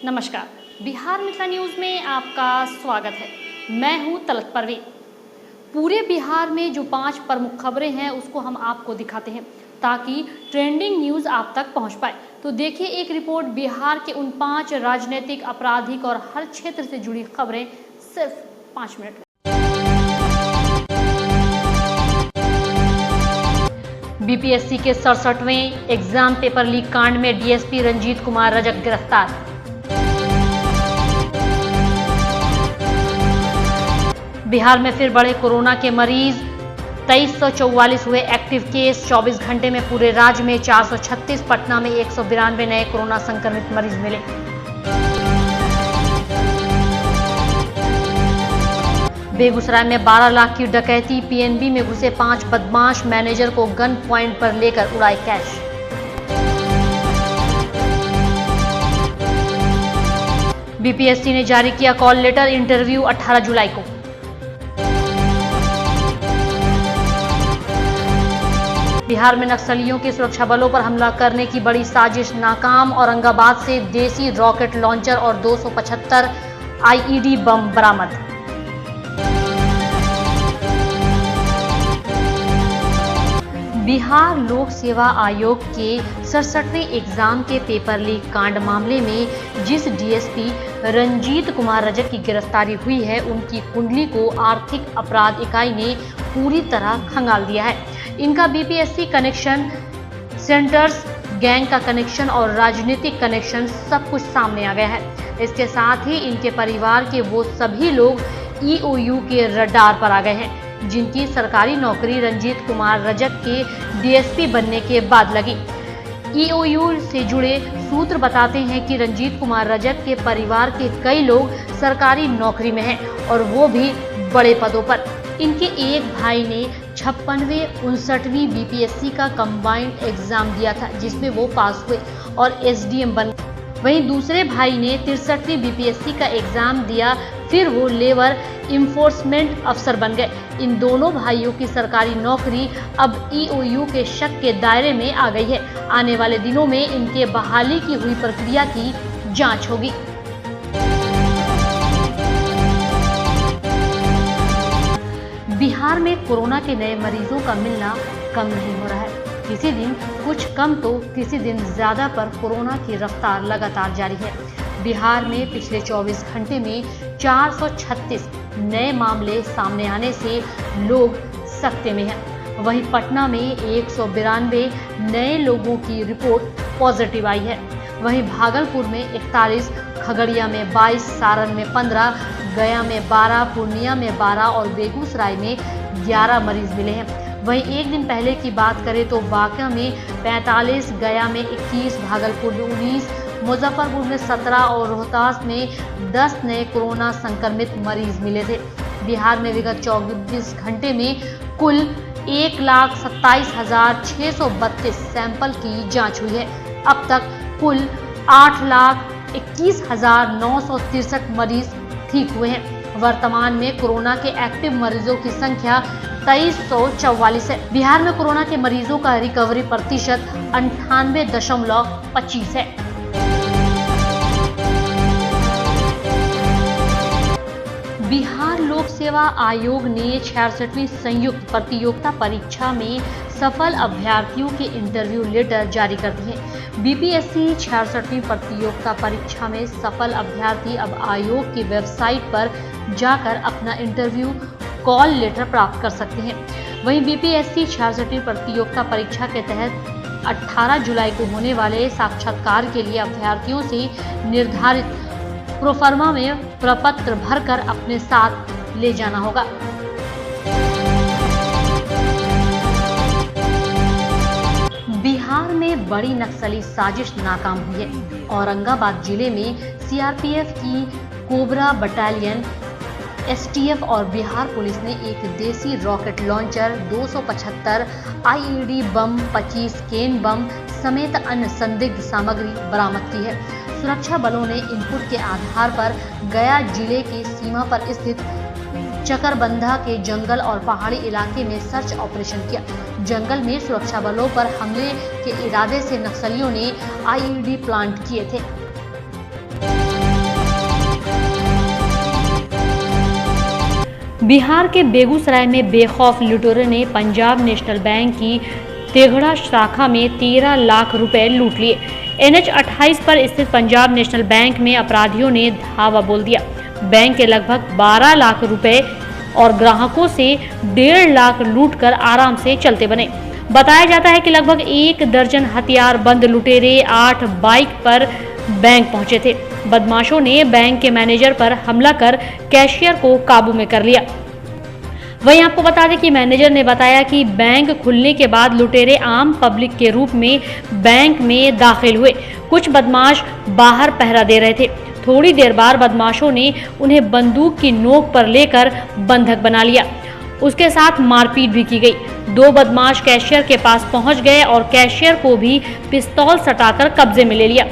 नमस्कार, बिहार मिथिला न्यूज़ में आपका स्वागत है। मैं हूं तलत परवीन। पूरे बिहार में जो 5 प्रमुख खबरें हैं उसको हम आपको दिखाते हैं ताकि ट्रेंडिंग न्यूज़ आप तक पहुंच पाए। तो देखिए एक रिपोर्ट बिहार के उन 5 राजनीतिक, आपराधिक और हर क्षेत्र से जुड़ी खबरें सिर्फ 5 मिनट में। बीपीएससी के 67वें एग्जाम पेपर लीक कांड में डीएसपी रंजीत कुमार रजक गिरफ्तार। बिहार में फिर बढ़े कोरोना के मरीज, 2344 हुए एक्टिव केस। 24 घंटे में पूरे राज्य में 436, पटना में 192 नए कोरोना संक्रमित मरीज मिले। बेगूसराय में 12 लाख की डकैती, पीएनबी में घुसे 5 बदमाश, मैनेजर को गन पॉइंट पर लेकर उड़ाए कैश। बीपीएससी ने जारी किया कॉल लेटर, इंटरव्यू 18 जुलाई को। बिहार में नक्सलियों के सुरक्षा बलों पर हमला करने की बड़ी साजिश नाकाम, औरंगाबाद से देसी रॉकेट लॉन्चर और 275 आईईडी बम बरामद। बिहार लोक सेवा आयोग के 67वें एग्जाम के पेपर लीक कांड मामले में जिस डीएसपी रंजीत कुमार रजक की गिरफ्तारी हुई है, उनकी कुंडली को आर्थिक अपराध इकाई ने पूरी तरह खंगाल दिया है। इनका बीपीएससी कनेक्शन, सेंटर्स गैंग का कनेक्शन और राजनीतिक कनेक्शन सब कुछ सामने आ गया है। इसके साथ ही इनके परिवार के वो सभी लोग ईओयू के रडार पर आ गए हैं जिनकी सरकारी नौकरी रंजीत कुमार रजक के डीएसपी बनने के बाद लगी। ईओयू से जुड़े सूत्र बताते हैं कि रंजीत कुमार रजक के परिवार के कई लोग सरकारी नौकरी में हैं और वो भी बड़े पदों पर। इनके एक भाई ने 56वें 59वीं बीपीएससी का कंबाइंड एग्जाम दिया था जिसमें वो पास हुए और एसडीएम बन गए। वहीं दूसरे भाई ने 63वीं बीपीएससी का एग्जाम दिया, फिर वो लेबर इन्फोर्समेंट अफसर बन गए। इन दोनों भाइयों की सरकारी नौकरी अब ईओयू के शक के दायरे में आ गई है। आने वाले दिनों में इनके बहाली की हुई प्रक्रिया की जांच होगी। बिहार में कोरोना के नए मरीजों का मिलना कम नहीं हो रहा है। किसी दिन कुछ कम तो किसी दिन ज्यादा पर कोरोना की रफ्तार लगातार जारी है। बिहार में पिछले 24 घंटे में 436 नए मामले सामने आने से लोग सकते में हैं। वहीं पटना में 192 नए लोगों की रिपोर्ट पॉजिटिव आई है। वहीं भागलपुर में 41, खगड़िया में 22, सारण में 15, गया में 12, पूर्णिया में 12 और बेगूसराय में 11 मरीज मिले हैं। वहीं एक दिन पहले की बात करें तो बांका में 45, गया में 21, भागलपुर में 19, मुजफ्फरपुर में 17 और रोहतास में 10 नए कोरोना संक्रमित मरीज मिले थे। बिहार में विगत 24 घंटे में कुल 1,27,632 सैंपल की जांच हुई है। अब तक कुल 8,21,963 मरीज ठीक हुए हैं। वर्तमान में कोरोना के एक्टिव मरीजों की संख्या 2344 है। बिहार में कोरोना के मरीजों का रिकवरी प्रतिशत 98.25 है। बिहार लोक सेवा आयोग ने 66वीं संयुक्त प्रतियोगिता परीक्षा में सफल अभ्यर्थियों के इंटरव्यू लेटर जारी कर दिए। बीपीएससी 66वीं प्रतियोगिता परीक्षा में सफल अभ्यर्थी अब आयोग की वेबसाइट पर जाकर अपना इंटरव्यू कॉल लेटर प्राप्त कर सकते हैं। वहीं बीपीएससी 66वीं प्रतियोगिता परीक्षा के तहत 18 जुलाई को होने वाले साक्षात्कार के लिए अभ्यर्थियों से निर्धारित प्रोफार्मा में प्रपत्र भरकर अपने साथ ले जाना होगा। बिहार में बड़ी नक्सली साजिश नाकाम हुई है। औरंगाबाद जिले में सीआरपीएफ की कोबरा बटालियन, एसटीएफ और बिहार पुलिस ने एक देसी रॉकेट लॉन्चर, 275 आईईडी बम, 25 केन बम समेत अन्य संदिग्ध सामग्री बरामद की है। सुरक्षा बलों ने इनपुट के आधार पर गया जिले की सीमा पर स्थित चकरबंधा के जंगल और पहाड़ी इलाके में सर्च ऑपरेशन किया। जंगल में सुरक्षा बलों पर हमले के इरादे से नक्सलियों ने आईईडी प्लांट किए थे। बिहार के बेगूसराय में बेखौफ लुटेरों ने पंजाब नेशनल बैंक की तेघड़ा शाखा में 13 लाख रुपए लूट लिए। NH 28 पर स्थित पंजाब नेशनल बैंक में अपराधियों ने धावा बोल दिया। बैंक के लगभग 12 लाख रुपए और ग्राहकों से 1.5 लाख लूटकर आराम से चलते बने। बताया जाता है कि लगभग 1 दर्जन हथियारबंद लुटेरे 8 बाइक पर बैंक पहुंचे थे। बदमाशों ने बैंक के मैनेजर पर हमला कर कैशियर को काबू में कर लिया। वहीं आपको बता दें कि मैनेजर ने बताया कि बैंक खुलने के बाद लुटेरे आम पब्लिक के रूप में बैंक में दाखिल हुए। कुछ बदमाश बाहर पहरा दे रहे थे। थोड़ी देर बाद बदमाशों ने उन्हें बंदूक की नोक पर लेकर बंधक बना लिया। उसके साथ मारपीट भी की गई। 2 बदमाश कैशियर के पास पहुंच गए और कैशियर को भी पिस्तौल सटाकर कब्जे में ले लिया।